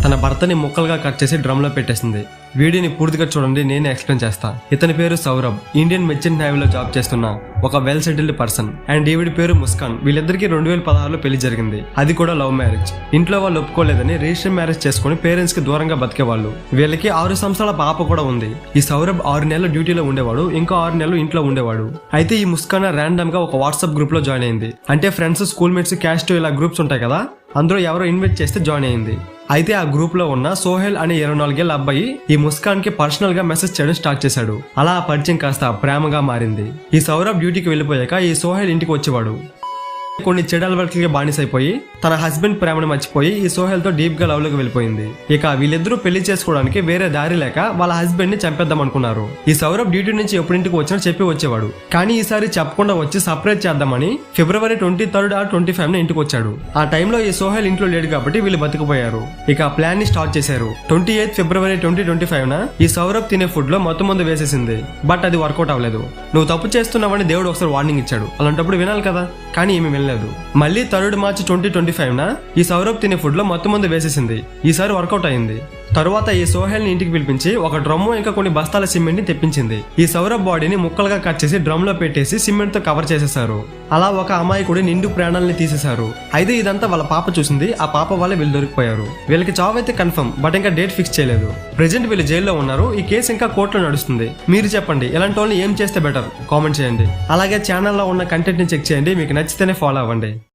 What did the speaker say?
తన భర్తని ముక్కలుగా కట్ చేసి డ్రమ్ లో పెట్టేసింది. వీడియోని పూర్తిగా చూడండి, నేనే ఎక్స్ప్లెయిన్ చేస్తా. ఇతని పేరు సౌరభ్, ఇండియన్ మెర్చెంట్ నేవీలో జాబ్ చేస్తున్న ఒక వెల్ సెటిల్డ్ పర్సన్. అండ్ ఈవిడి పేరు ముస్కాన్. వీళ్ళిద్దరికి 2016లో పెళ్లి జరిగింది, అది కూడా లవ్ మ్యారేజ్. ఇంట్లో వాళ్ళు ఒప్పుకోలేదని రిజిస్టర్ మ్యారేజ్ చేసుకుని పేరెంట్స్ కి దూరంగా బతికేవాళ్ళు. వీళ్ళకి 6 సంవత్సరాల పాప కూడా ఉంది. ఈ సౌరభ్ 6 నెలలు డ్యూటీలో ఉండేవాడు, ఇంకా 6 నెలలు ఇంట్లో ఉండేవాడు. అయితే ఈ ముస్కాన్ ర్యాండమ్ గా ఒక వాట్సాప్ గ్రూప్ లో జాయిన్ అయింది. అంటే ఫ్రెండ్స్, స్కూల్ మేట్స్, క్యాస్ట్ ఇలా గ్రూప్స్ ఉంటాయి కదా, అందులో ఎవరో ఇన్వైట్ చేస్తే జాయిన్ అయింది. అయితే ఆ గ్రూప్ లో ఉన్న సోహెల్ అనే 24 ఏళ్ల అబ్బాయి ఈ ముస్కాన్ కి పర్సనల్ గా మెసేజ్ చేయడం స్టార్ట్ చేశాడు. అలా ఆ పరిచయం కాస్త ప్రేమగా మారింది. ఈ సౌరభ్ డ్యూటీకి వెళ్ళిపోయాక ఈ సోహెల్ ఇంటికి వచ్చేవాడు. కొన్ని చెడు అలవాట్లకి బానిసైపోయి తన హస్బెండ్ ప్రేమను మర్చిపోయి ఈ సోహెల్ తో డీప్ గా లవ్ లోకి వెళ్ళిపోయింది. ఇక వీళ్ళిద్దరూ పెళ్లి చేసుకోవడానికి వేరే దారి లేక వాళ్ళ హస్బెండ్ ని చంపేద్దాం అనుకున్నారు. ఈ సౌరభ్ డ్యూటీ నుంచి ఎప్పుడింటికి వచ్చినా చెప్పి వచ్చేవాడు, కానీ ఈసారి చెప్పకుండా వచ్చి సర్ప్రైజ్ చేద్దామని ఫిబ్రవరి 23 or 25 ఇంటికి వచ్చాడు. ఆ టైంలో ఈ సోహెల్ ఇంట్లో లేడు కాబట్టి వీళ్ళు బతికిపోయారు. ఇక ప్లాన్ ని స్టార్ట్ చేశారు. 28 ఫిబ్రవరి 2025 ఈ సౌరభ్ తినే ఫుడ్ లో మొత్తం మందు వేసేసింది. బట్ అది వర్కౌట్ అవ్వలేదు. నువ్వు తప్పు చేస్తున్నావని దేవుడు ఒకసారి వార్నింగ్ ఇచ్చాడు. అలాంటప్పుడు వినాలి కదా, కానీ ఏమి వినలేదు. మళ్ళీ 3 మార్చి 2025 ఈ సౌరభ్ తినే ఫుడ్ లో మొత్తం మందు వేసేసింది. ఈసారి వర్కౌట్ అయింది. తరువాత ఈ సోహెల్ ని ఇంటికి పిలిపించి ఒక డ్రమ్ము ఇంకా కొన్ని బస్తాల సిమెంట్ ని తెప్పించింది. ఈ సౌరభ్ బాడీని ముక్కలుగా కట్ చేసి డ్రమ్ లో పెట్టేసి సిమెంట్ తో కవర్ చేసేసారు. అలా ఒక అమాయకుడి నిండు ప్రాణాలని తీసేశారు. అయితే ఇదంతా వాళ్ళ పాప చూసింది. ఆ పాప వల్లే వీళ్ళు దొరికిపోయారు. వీళ్ళకి చావు అయితే కన్ఫర్మ్, బట్ ఇంకా డేట్ ఫిక్స్ చేయలేదు. ప్రెజెంట్ వీళ్ళు జైల్లో ఉన్నారు. ఈ కేసు ఇంకా కోర్టులో నడుస్తుంది. మీరు చెప్పండి, ఇలాంటి వాళ్ళని ఏం చేస్తే బెటర్ కామెంట్ చేయండి. అలాగే ఛానల్లో ఉన్న కంటెంట్ ని చెక్ చేయండి. మీకు నచ్చితేనే ఫాలో అవ్వండి.